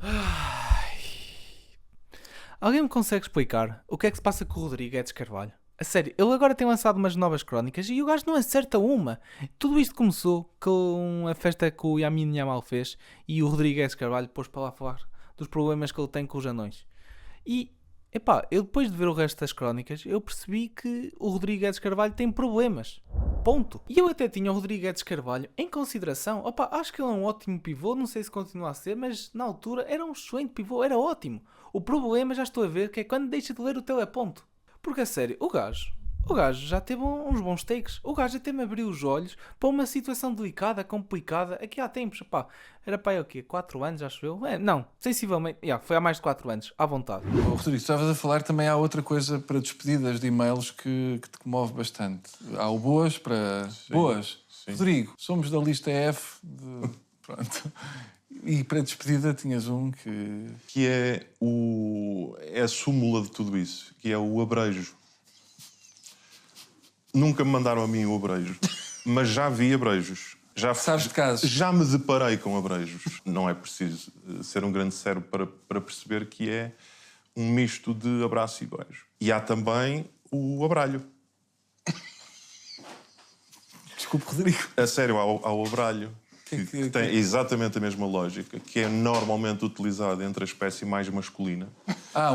Ai. Alguém me consegue explicar o que é que se passa com o Rodrigo Edes Carvalho? A sério, ele agora tem lançado umas novas crónicas e o gajo não acerta uma. Tudo isto começou com a festa que o Yamin Yamal fez e o Rodrigo Edes Carvalho pôs para lá falar dos problemas que ele tem com os anões. E, epá, eu depois de ver o resto das crónicas, eu percebi que o Rodrigo Edes Carvalho tem problemas. Ponto. E eu até tinha o Rodrigo Edes Carvalho em consideração. Opa, acho que ele é um ótimo pivô, não sei se continua a ser, mas na altura era um excelente pivô, era ótimo. O problema, já estou a ver, que é quando deixa de ler o teleponto. Porque a sério, o gajo já teve uns bons takes. O gajo até me abriu os olhos para uma situação delicada, complicada, aqui há tempos, pá. Era para aí o quê? 4 anos, acho eu? Não, sensivelmente, foi há mais de 4 anos, à vontade. Oh, Rodrigo, estavas a falar, também há outra coisa para despedidas de e-mails que te comove bastante. Há o boas para... Sim, boas. sim. Rodrigo, somos da lista F de... Pronto. E para despedida tinhas um Que é a súmula de tudo isso, que é o abrejo. Nunca me mandaram a mim o abrejo, mas já vi abrejos. Sabes de casos? Já me deparei com abrejos. Não é preciso ser um grande cérebro para perceber que é um misto de abraço e beijo. E há também o abralho. Desculpe, Rodrigo. A sério, há o abralho. Que tem exatamente a mesma lógica, que é normalmente utilizado entre a espécie mais masculina.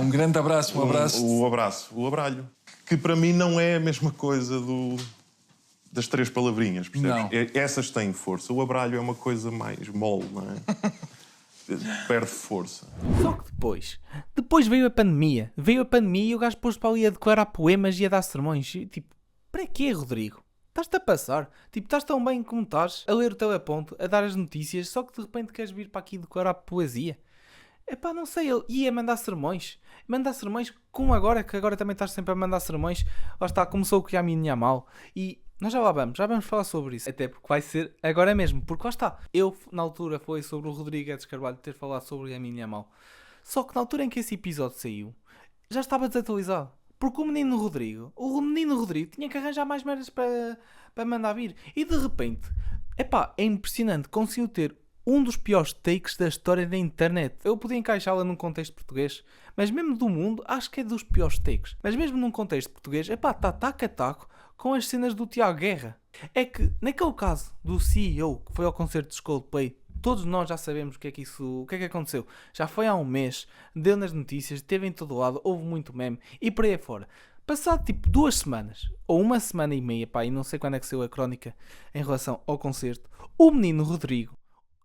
Um grande abraço, um abraço. O abralho. Que para mim não é a mesma coisa das 3 palavrinhas, percebes? Não. Essas têm força. O abralho é uma coisa mais mole, não é? Perde força. Só que depois veio a pandemia. Veio a pandemia e o gajo pôs para ali a declarar poemas e a dar sermões. E, tipo, para quê, Rodrigo? Estás-te a passar? Tipo, estás tão bem como estás, a ler o teleponto, a dar as notícias, só que de repente queres vir para aqui declarar poesia? Epá, não sei, ele ia mandar sermões. Mandar sermões como agora, que agora também estás sempre a mandar sermões. Lá está, começou com o Yamin Yamal. E nós já vamos falar sobre isso. Até porque vai ser agora mesmo, porque lá está. Eu, na altura, foi sobre o Rodrigo Edes Carvalho ter falado sobre o Yamin Yamal. Só que na altura em que esse episódio saiu, já estava desatualizado. Porque o menino Rodrigo tinha que arranjar mais merdas para mandar vir. E de repente, epá, é impressionante, conseguiu ter um dos piores takes da história da internet. Eu podia encaixá-la num contexto português, mas mesmo do mundo, acho que é dos piores takes. Mas mesmo num contexto português, epá, está taco a taco com as cenas do Tiago Guerra. É que, naquele caso do CEO que foi ao concerto de Coldplay, todos nós já sabemos o que é que aconteceu. Já foi há um mês, deu nas notícias, esteve em todo lado, houve muito meme e por aí fora. Passado tipo 2 semanas, ou 1 semana e meia, pá, e não sei quando é que saiu a crónica em relação ao concerto, o menino Rodrigo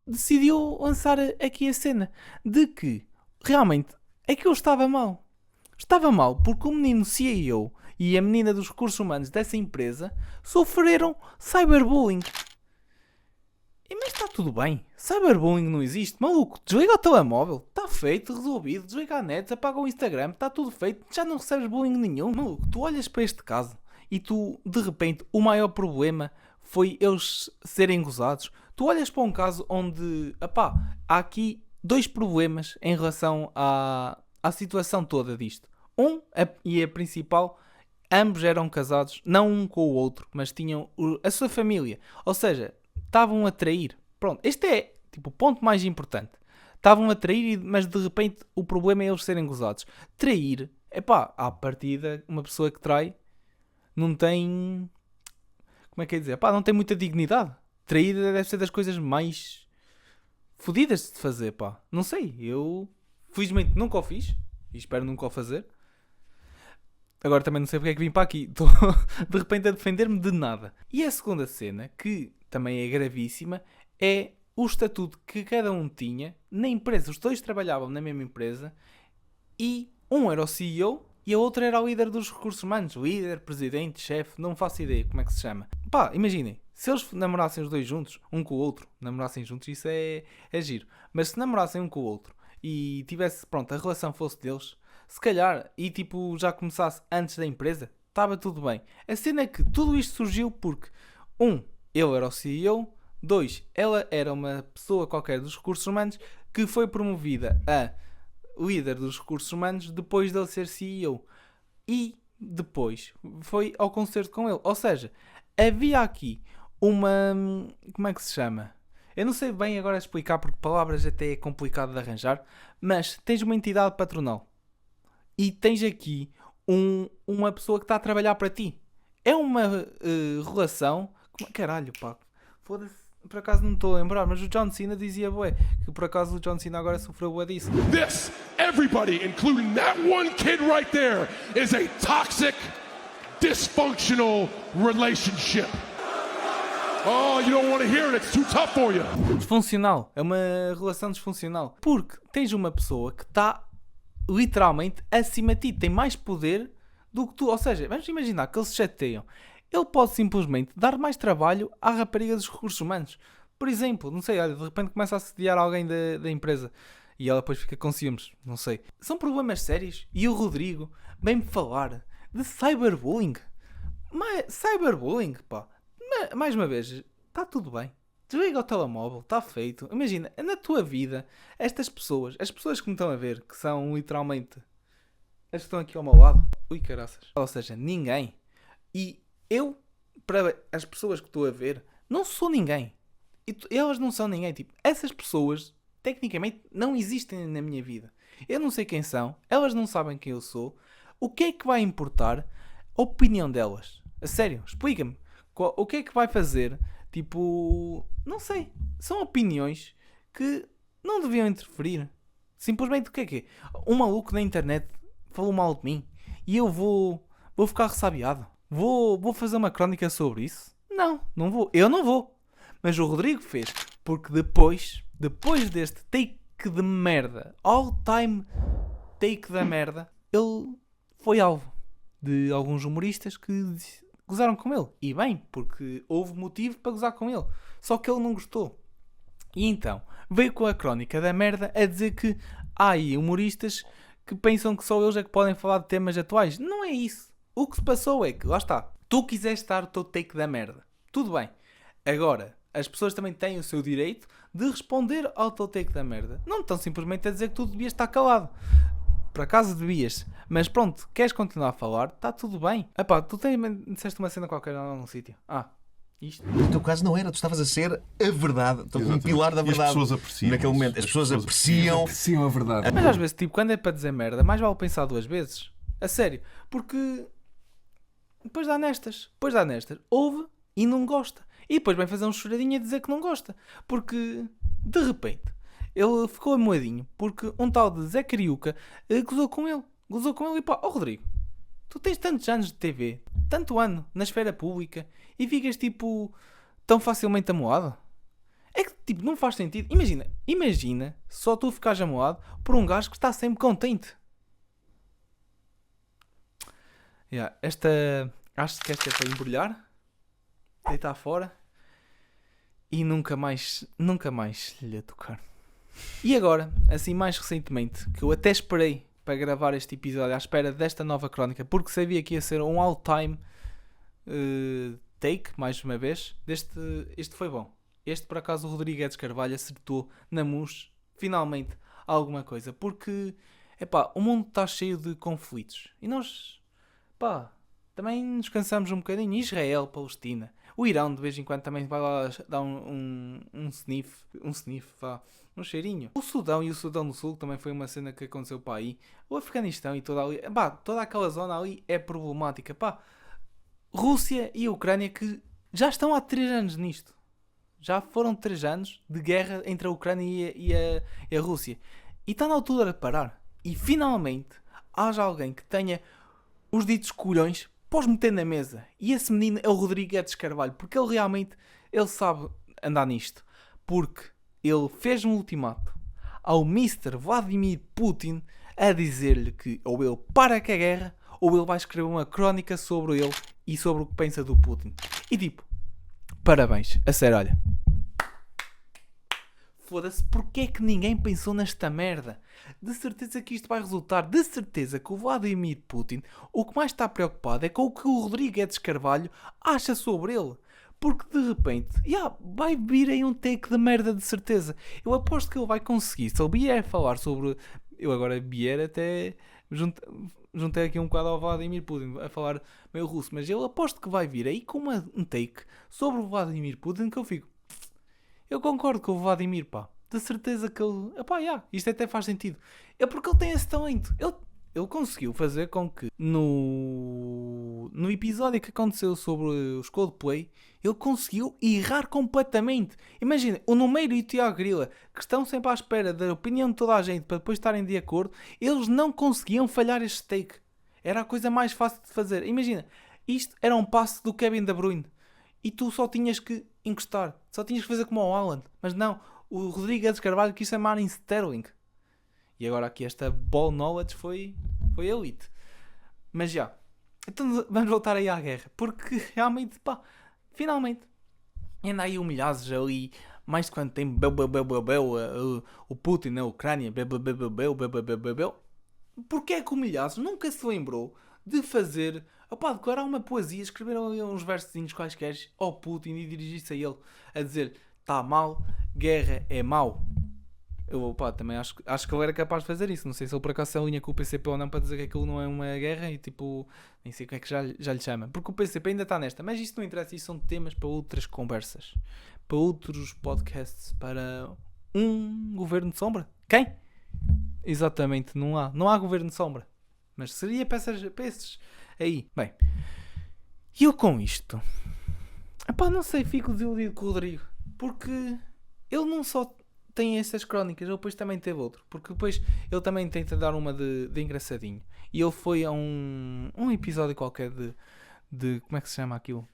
decidiu lançar aqui a cena de que realmente aquilo estava mal. Estava mal porque o menino CEO e a menina dos recursos humanos dessa empresa sofreram cyberbullying. Mas está tudo bem. Cyberbullying não existe. Maluco, desliga o telemóvel. Está feito, resolvido. Desliga a net, apaga o Instagram. Está tudo feito. Já não recebes bullying nenhum. Maluco, tu olhas para este caso e tu, de repente, o maior problema foi eles serem gozados. Tu olhas para um caso onde, há aqui 2 problemas em relação à situação toda disto. E a principal, ambos eram casados, não um com o outro, mas tinham a sua família. Ou seja, estavam a trair. Pronto, este é tipo o ponto mais importante. Estavam a trair, mas de repente o problema é eles serem gozados. Trair, à partida, uma pessoa que trai não tem... Como é que é dizer? Não tem muita dignidade. Trair deve ser das coisas mais fodidas de fazer, Não sei, eu felizmente nunca o fiz e espero nunca o fazer. Agora também não sei porque é que vim para aqui. Estou de repente a defender-me de nada. E a segunda cena, que também é gravíssima, é o estatuto que cada um tinha na empresa. Os 2 trabalhavam na mesma empresa e um era o CEO e a outra era o líder dos recursos humanos. Líder, presidente, chefe, não faço ideia como é que se chama. Imaginem, se eles namorassem os 2 juntos, um com o outro, namorassem juntos, isso é giro. Mas se namorassem um com o outro e tivesse, a relação fosse deles, se calhar, e tipo, já começasse antes da empresa, estava tudo bem. A cena é que tudo isto surgiu porque, ele era o CEO, 2, ela era uma pessoa qualquer dos recursos humanos que foi promovida a líder dos recursos humanos depois dele ser CEO. E depois foi ao concerto com ele. Ou seja, havia aqui uma... Como é que se chama? Eu não sei bem agora explicar porque palavras até é complicado de arranjar, mas tens uma entidade patronal e tens aqui uma pessoa que está a trabalhar para ti. É uma relação. Caralho, pá. Foda-se. Por acaso não estou a lembrar, mas o John Cena dizia, bué, que por acaso o John Cena agora sofreu bué disso. This, everybody, including that one kid right there, is a toxic, dysfunctional relationship. Oh, you don't want to hear it, it's too tough for you. Disfuncional. É uma relação disfuncional. Porque tens uma pessoa que está literalmente acima de ti. Tem mais poder do que tu. Ou seja, vamos imaginar que eles se chateiam. Ele pode simplesmente dar mais trabalho à rapariga dos recursos humanos. Por exemplo, não sei, olha, de repente começa a assediar alguém da empresa e ela depois fica com ciúmes, não sei. São problemas sérios e o Rodrigo vem-me falar de cyberbullying. Mas cyberbullying, pá. Mais uma vez, está tudo bem. Desliga o telemóvel, está feito. Imagina, na tua vida, estas pessoas, as pessoas que me estão a ver, que são literalmente as que estão aqui ao meu lado, ui caraças, ou seja, ninguém. E eu, para as pessoas que estou a ver, não sou ninguém. Elas não são ninguém. Tipo, essas pessoas, tecnicamente, não existem na minha vida. Eu não sei quem são. Elas não sabem quem eu sou. O que é que vai importar a opinião delas? A sério, explica-me. O que é que vai fazer? Tipo, não sei. São opiniões que não deviam interferir. Simplesmente o que é que é? Um maluco na internet falou mal de mim e eu vou ficar ressabiado. Vou fazer uma crónica sobre isso? Não vou. Eu não vou. Mas o Rodrigo fez. Porque depois deste take de merda, all time take da merda, ele foi alvo de alguns humoristas que gozaram com ele. E bem, porque houve motivo para gozar com ele. Só que ele não gostou. E então, veio com a crónica da merda a dizer que há aí humoristas que pensam que só eles é que podem falar de temas atuais. Não é isso. O que se passou é que, lá está, tu quiseste dar o teu take da merda. Tudo bem. Agora, as pessoas também têm o seu direito de responder ao teu take da merda. Não estão simplesmente a dizer que tu devias estar calado. Por acaso devias. Mas pronto, queres continuar a falar? Está tudo bem. Epá, tu disseste uma cena qualquer lá num sítio. Isto. No teu caso não era, tu estavas a ser a verdade, um pilar da E as verdade. pessoas apreciam Naquele momento, as pessoas apreciam. Sim, a verdade. Mas às vezes, tipo, quando é para dizer merda, mais vale pensar duas vezes. A sério. Porque depois dá nestas. Ouve e não gosta. E depois vem fazer um choradinho a dizer que não gosta. Porque, de repente, ele ficou amoadinho porque um tal de Zé Cariuca gozou com ele. E pá, Rodrigo, tu tens tantos anos de TV, tanto ano na esfera pública e ficas, tipo, tão facilmente amoado? É que, tipo, não faz sentido. Imagina só tu ficares amoado por um gajo que está sempre contente. Acho que esta é para embrulhar, deitar fora e nunca mais lhe tocar. E agora, assim mais recentemente, que eu até esperei para gravar este episódio à espera desta nova crónica, porque sabia que ia ser um all-time take, mais uma vez. Este foi bom. Este, por acaso, o Rodrigues Carvalho acertou na mus, finalmente, alguma coisa. Porque, o mundo está cheio de conflitos. E nós, também nos cansamos um bocadinho. Israel, Palestina. O Irão, de vez em quando, também vai lá dar um sniff, um cheirinho. O Sudão e o Sudão do Sul também foi uma cena que aconteceu para aí. O Afeganistão e toda aquela zona ali é problemática. Rússia e Ucrânia, que já estão há 3 anos nisto. Já foram 3 anos de guerra entre a Ucrânia e a Rússia. E está na altura de parar. E finalmente haja alguém que tenha os ditos colhões para os meter na mesa. E esse menino é o Rodrigues Carvalho. Porque ele realmente sabe andar nisto. Porque ele fez um ultimato ao Mr. Vladimir Putin a dizer-lhe que ou ele para com a guerra ou ele vai escrever uma crónica sobre ele e sobre o que pensa do Putin. E tipo, parabéns. A sério, olha. Foda-se, porque é que ninguém pensou nesta merda? De certeza que isto vai resultar. De certeza que o Vladimir Putin o que mais está preocupado é com o que o Rodrigues Carvalho acha sobre ele. Porque de repente, vai vir aí um take de merda de certeza. Eu aposto que ele vai conseguir. Se ele vier falar sobre... Eu agora vier até... Juntei aqui um bocado ao Vladimir Putin a falar meio russo. Mas eu aposto que vai vir aí com um take sobre o Vladimir Putin que eu fico... Eu concordo com o Vladimir, pá. De certeza que ele... Epá, isto até faz sentido. É porque ele tem esse talento. Ele conseguiu fazer com que no episódio que aconteceu sobre os Coldplay, ele conseguiu errar completamente. Imagina, o Numeiro e o Tiago Grila, que estão sempre à espera da opinião de toda a gente para depois estarem de acordo, eles não conseguiam falhar este take. Era a coisa mais fácil de fazer. Imagina, isto era um passe do Kevin De Bruyne e tu só tinhas que encostar. Só tinhas que fazer como o Haaland. Mas não, o Rodrigues Carvalho quis chamar em Sterling. E agora aqui esta ball knowledge foi elite. Mas já. Então vamos voltar aí à guerra. Porque realmente, pá, finalmente. Ainda aí humilhados ali. Mais de quanto tempo? O Putin na Ucrânia. Porquê é que humilhados nunca se lembrou de fazer... Opá, declarar uma poesia, escrever ali uns versinhos quaisquer ao Putin e dirigir-se a ele a dizer: está mal, guerra é mau. Eu, também acho que ele era capaz de fazer isso. Não sei se ele por acaso se alinha com o PCP ou não para dizer que aquilo não é uma guerra e tipo, nem sei como é que já lhe chama. Porque o PCP ainda está nesta. Mas isto não interessa, isto são temas para outras conversas, para outros podcasts, para um governo de sombra. Quem? Exatamente, não há governo de sombra. Mas seria para esses aí. Bem, e eu com isto, não sei, fico desiludido com o Rodrigo. Porque ele não só tem essas crónicas, ele depois também teve outro. Porque depois ele também tenta dar uma de engraçadinho. E ele foi a um episódio qualquer de como é que se chama aquilo?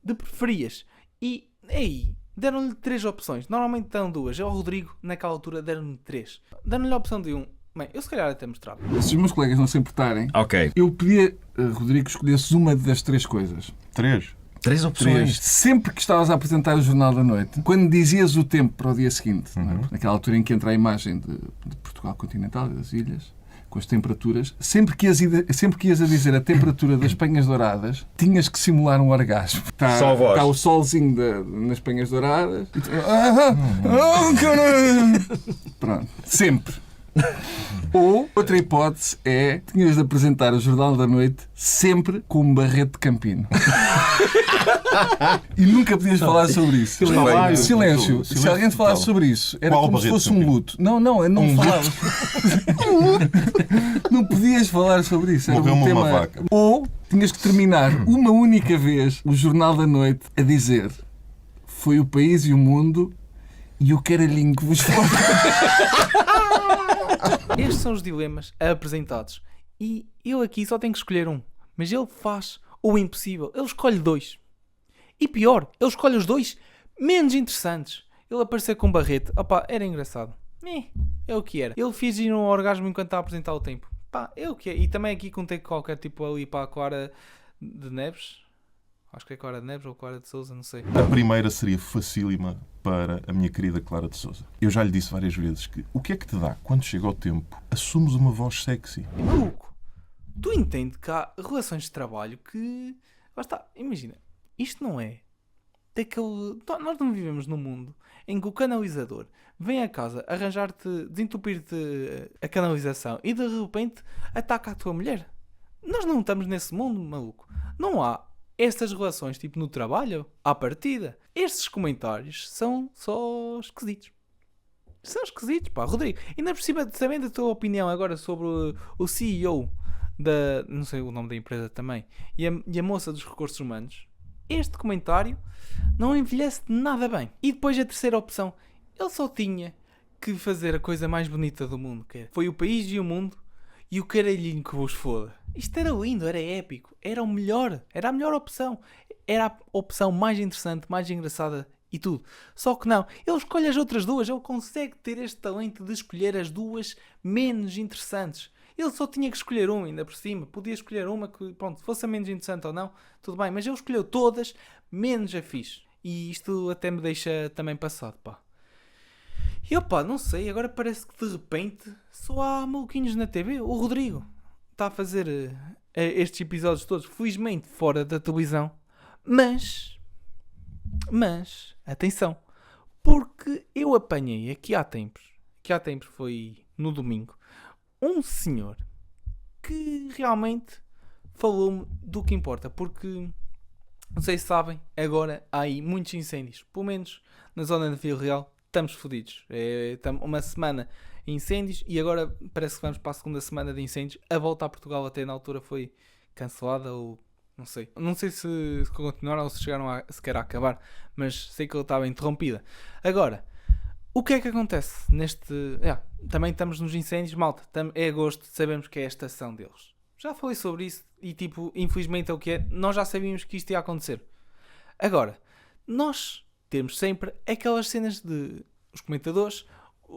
De preferias. E aí, deram-lhe 3 opções. Normalmente dão 2. Ao Rodrigo, naquela altura, deram-lhe 3. Deram-lhe a opção de 1. Bem, eu se calhar até mostrava. Se os meus colegas não se importarem, Ok. eu pedia, Rodrigo, que escolhesses uma das 3 coisas. 3. 3 opções. Sempre que estavas a apresentar o Jornal da Noite, quando dizias o tempo para o dia seguinte, não é? Naquela altura em que entra a imagem de Portugal continental e das ilhas, com as temperaturas, sempre que ias a dizer a temperatura das Penhas Douradas, tinhas que simular um orgasmo. Só a voz. Está o solzinho nas Penhas Douradas. E tu, caralho! Pronto, sempre. Ou, outra hipótese é, tinhas de apresentar o Jornal da Noite sempre com um barrete de Campino. E nunca podias falar sobre isso. Silêncio. Se alguém te falasse sobre isso, era Qual como se barrete fosse de um luto. Não falavas. Não podias falar sobre isso. Era Morreu-me tema... uma vaca. Ou tinhas que terminar uma única vez o Jornal da Noite a dizer: foi o país e o mundo e o caralhinho que vos foi. Estes são os dilemas apresentados. E eu aqui só tenho que escolher um. Mas ele faz o impossível. Ele escolhe 2. E pior, ele escolhe os 2 menos interessantes. Ele aparecer com um barrete. Era engraçado. É o que era. Ele fingiu um orgasmo enquanto está a apresentar o tempo. É o que é. E também aqui contei qualquer tipo ali para a Clara de Neves. Acho que é Clara de Neves ou Clara de Sousa, não sei. A primeira seria facílima para a minha querida Clara de Sousa. Eu já lhe disse várias vezes que o que é que te dá quando chega o tempo? Assumes uma voz sexy. Maluco, tu entendes que há relações de trabalho que... Lá está, imagina, isto não é daquele... Nós não vivemos num mundo em que o canalizador vem a casa arranjar-te, desentupir-te a canalização e de repente ataca a tua mulher. Nós não estamos nesse mundo, maluco. Não há estas relações, tipo no trabalho, à partida. Estes comentários são só esquisitos. São esquisitos, Rodrigo. Ainda por cima, sabendo a tua opinião agora sobre o CEO da... Não sei o nome da empresa também. E a moça dos recursos humanos. Este comentário não envelhece nada bem. E depois a terceira opção. Ele só tinha que fazer a coisa mais bonita do mundo. Que foi o país e o mundo e o caralhinho que vos foda. Isto era lindo, era épico, era o melhor, era a melhor opção. Era a opção mais interessante, mais engraçada e tudo. Só que não, ele escolhe as outras 2, ele consegue ter este talento de escolher as 2 menos interessantes. Ele só tinha que escolher uma, ainda por cima. Podia escolher uma que, pronto, fosse a menos interessante ou não, tudo bem. Mas ele escolheu todas, menos a fixe. E isto até me deixa também passado, E não sei, agora parece que de repente só há maluquinhos na TV. O Rodrigo está a fazer estes episódios todos, felizmente fora da televisão. Mas, atenção, porque eu apanhei aqui há tempos foi no domingo, um senhor que realmente falou-me do que importa, porque Não sei se sabem, agora há aí muitos incêndios. Pelo menos na zona de Vila Real estamos fodidos. Uma semana incêndios e agora parece que vamos para a segunda semana de incêndios. A volta a Portugal até na altura foi cancelada ou não sei. Não sei se continuaram ou se chegaram sequer a acabar, mas sei que ela estava interrompida. Agora, o que é que acontece neste... também estamos nos incêndios, malta. É agosto, sabemos que é a estação deles. Já falei sobre isso e tipo, infelizmente é o que é. Nós já sabíamos que isto ia acontecer. Agora, nós temos sempre aquelas cenas de os comentadores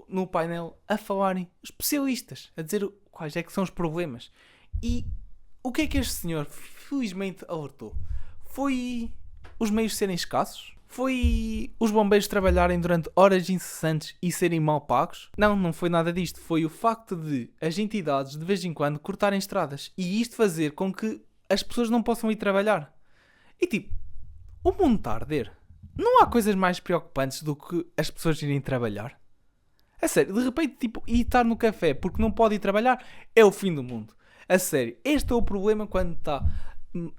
no painel a falarem, especialistas, a dizer quais é que são os problemas. E o que é que este senhor felizmente alertou? Foi os meios serem escassos? Foi os bombeiros trabalharem durante horas incessantes e serem mal pagos? Não foi nada disto. Foi o facto de as entidades de vez em quando cortarem estradas e isto fazer com que as pessoas não possam ir trabalhar. E tipo, o mundo está a arder. Não há coisas mais preocupantes do que as pessoas irem trabalhar? A sério, de repente, tipo, ir estar no café porque não pode ir trabalhar é o fim do mundo. A sério, este é o problema quando está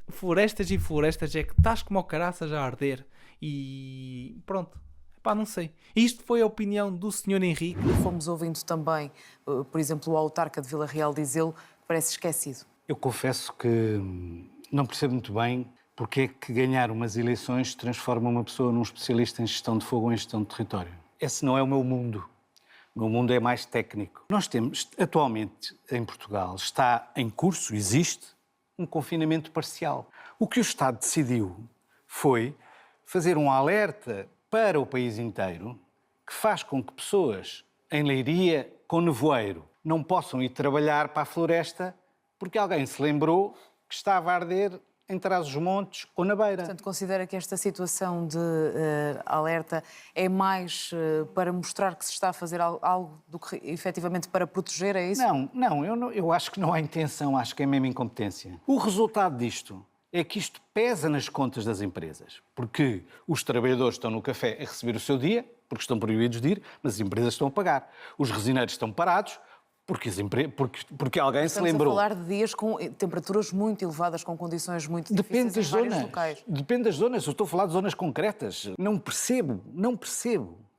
florestas e florestas, é que estás como o caraças a arder. E pronto, não sei. Isto foi a opinião do Sr. Henrique. Fomos ouvindo também, por exemplo, o autarca de Vila Real dizê-lo, parece esquecido. Eu confesso que não percebo muito bem porque é que ganhar umas eleições transforma uma pessoa num especialista em gestão de fogo ou em gestão de território. Esse não é o meu mundo. O meu mundo é mais técnico. Nós temos, atualmente, em Portugal, está em curso, existe, um confinamento parcial. O que o Estado decidiu foi fazer um alerta para o país inteiro que faz com que pessoas em Leiria, com nevoeiro, não possam ir trabalhar para a floresta porque alguém se lembrou que estava a arder em Trás-os-Montes ou na Beira. Portanto, considera que esta situação de alerta é mais para mostrar que se está a fazer algo do que efetivamente para proteger, é isso? Eu acho que não há intenção, acho que é mesmo incompetência. O resultado disto é que isto pesa nas contas das empresas, porque os trabalhadores estão no café a receber o seu dia, porque estão proibidos de ir, mas as empresas estão a pagar. Os resineiros estão parados, porque alguém se lembrou. Estamos a falar de dias com temperaturas muito elevadas, com condições muito Depende difíceis em vários locais. Depende das zonas. Eu estou a falar de zonas concretas. Não percebo.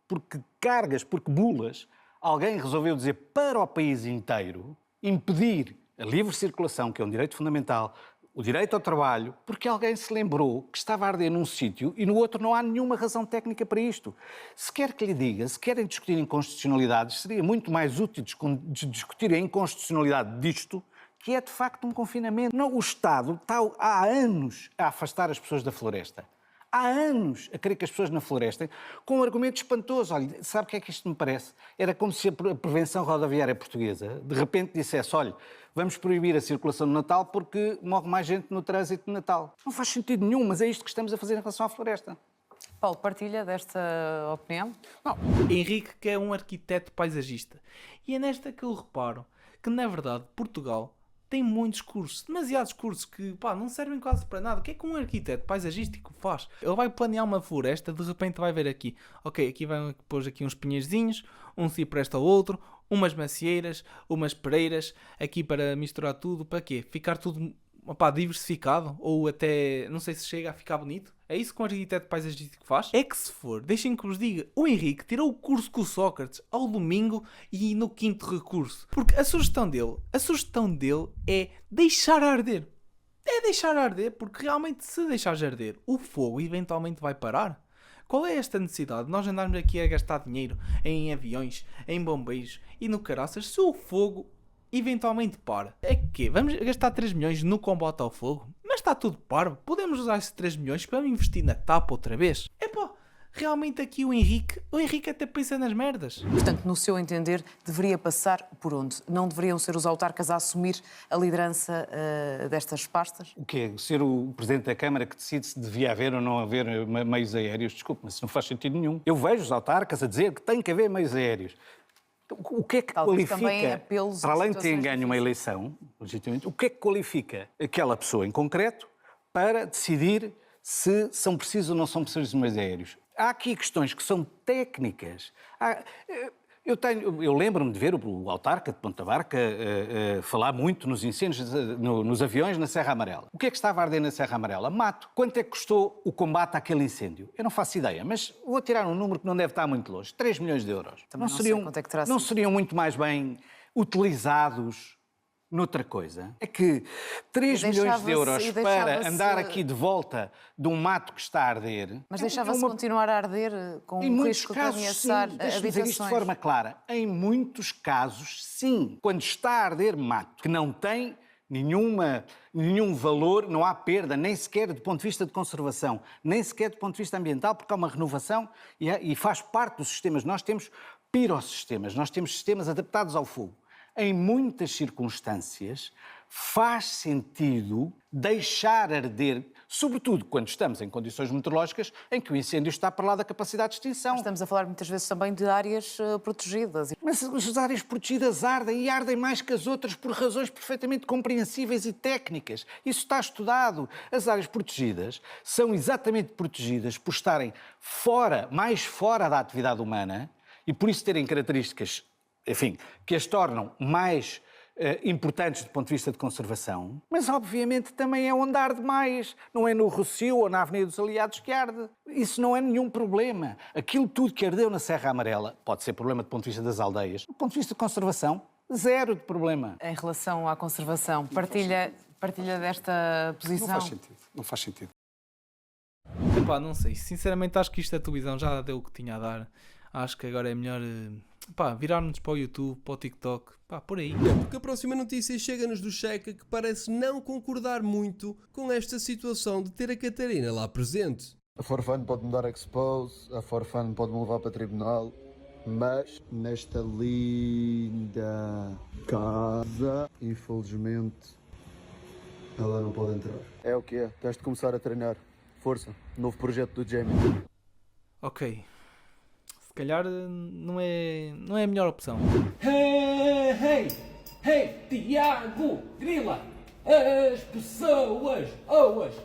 Porque cargas, porque bulas, alguém resolveu dizer para o país inteiro impedir a livre circulação, que é um direito fundamental, o direito ao trabalho, porque alguém se lembrou que estava a arder num sítio e no outro não há nenhuma razão técnica para isto. Se quer que lhe diga, se querem discutir inconstitucionalidades, seria muito mais útil discutir a inconstitucionalidade disto, que é de facto um confinamento. Não, o Estado está há anos a afastar as pessoas da floresta. Há anos a querer que as pessoas na floresta, com um argumento espantoso. Olha, sabe o que é que isto me parece? Era como se a prevenção rodoviária portuguesa de repente dissesse, olha, vamos proibir a circulação no Natal porque morre mais gente no trânsito de Natal. Não faz sentido nenhum, mas é isto que estamos a fazer em relação à floresta. Paulo, partilha desta opinião? Não. Henrique, que é um arquiteto paisagista. E é nesta que eu reparo que, na verdade, Portugal tem muitos cursos, demasiados cursos que não servem quase para nada. O que é que um arquiteto paisagístico faz? Ele vai planear uma floresta, de repente vai ver aqui, ok, aqui vai pôr aqui uns pinheirozinhos, um cipreste ao outro, umas macieiras, umas pereiras, aqui para misturar tudo, para quê? Ficar tudo diversificado, ou até, não sei se chega a ficar bonito. É isso que um arquiteto paisagístico faz? É que se for, deixem que vos diga, o Henrique tirou o curso com o Sócrates ao domingo e no 5º recurso. Porque a sugestão dele é deixar arder. É deixar arder, porque realmente se deixares arder, o fogo eventualmente vai parar. Qual é esta necessidade de nós andarmos aqui a gastar dinheiro em aviões, em bombeiros e no caraças, se o fogo eventualmente para? É que vamos gastar 3 milhões no combate ao fogo? Mas está tudo parvo. Podemos usar esses 3 milhões para investir na TAP outra vez? Realmente aqui o Henrique até pensa nas merdas. Portanto, no seu entender, deveria passar por onde? Não deveriam ser os autarcas a assumir a liderança destas pastas? O quê? Ser o Presidente da Câmara que decide se devia haver ou não haver meios aéreos? Desculpe, mas isso não faz sentido nenhum. Eu vejo os autarcas a dizer que tem que haver meios aéreos. O que é que qualifica, para além de ter ganho uma eleição, legitimamente, o que é que qualifica aquela pessoa em concreto para decidir se são precisos ou não são precisos meios aéreos? Há aqui questões que são técnicas. Eu lembro-me de ver o autarca de Ponta Barca falar muito nos incêndios, nos aviões na Serra Amarela. O que é que estava a arder na Serra Amarela? Mato. Quanto é que custou o combate àquele incêndio? Eu não faço ideia, mas vou tirar um número que não deve estar muito longe. 3 milhões de euros. Também não sei quanto é que terá sido. Não seriam muito mais bem utilizados noutra coisa? É que 3 milhões de euros para andar aqui de volta de um mato que está a arder... Mas deixava-se continuar a arder com um risco de ameaçar deixe-me dizer isto de habitações. forma clara. Em muitos casos, sim. Quando está a arder mato, que não tem nenhum valor, não há perda, nem sequer do ponto de vista de conservação, nem sequer do ponto de vista ambiental, porque há uma renovação e faz parte dos sistemas. Nós temos pirossistemas, nós temos sistemas adaptados ao fogo. Em muitas circunstâncias, faz sentido deixar arder, sobretudo quando estamos em condições meteorológicas em que o incêndio está para lá da capacidade de extinção. Estamos a falar muitas vezes também de áreas protegidas. Mas as áreas protegidas ardem e ardem mais que as outras por razões perfeitamente compreensíveis e técnicas. Isso está estudado. As áreas protegidas são exatamente protegidas por estarem mais fora da atividade humana e por isso terem características, enfim, que as tornam mais importantes do ponto de vista de conservação, mas obviamente também é onde arde mais. Não é no Rossio ou na Avenida dos Aliados que arde. Isso não é nenhum problema. Aquilo tudo que ardeu na Serra Amarela pode ser problema do ponto de vista das aldeias. Do ponto de vista de conservação, zero de problema. Em relação à conservação, partilha desta posição? Não faz sentido. Epá, não sei. Sinceramente acho que isto da televisão já deu o que tinha a dar. Acho que agora é melhor virarmos para o YouTube, para o TikTok, por aí. Porque a próxima notícia chega-nos do Checa, que parece não concordar muito com esta situação de ter a Catarina lá presente. A Forfan pode-me dar expose, a Forfan pode-me levar para tribunal, mas nesta linda casa, infelizmente, ela não pode entrar. É o que é, tens de começar a treinar. Força, novo projeto do Jamie. Ok. Se calhar não é a melhor opção. Hey, Tiago, grila! As pessoas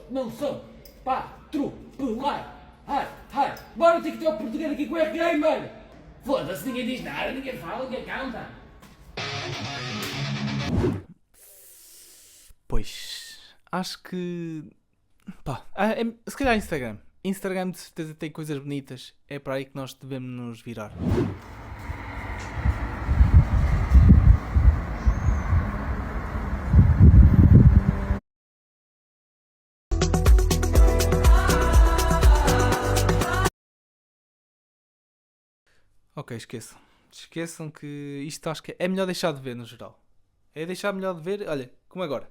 não são para atropelar. Bora o TikTok português aqui com o RK, mano! Foda-se, ninguém diz nada, ninguém fala, ninguém canta. Pois, acho que... se calhar Instagram. Instagram de certeza tem coisas bonitas. É para aí que nós devemos nos virar. Ok, esqueçam. Esqueçam que isto acho que é melhor deixar de ver no geral. É deixar melhor de ver, olha, como agora.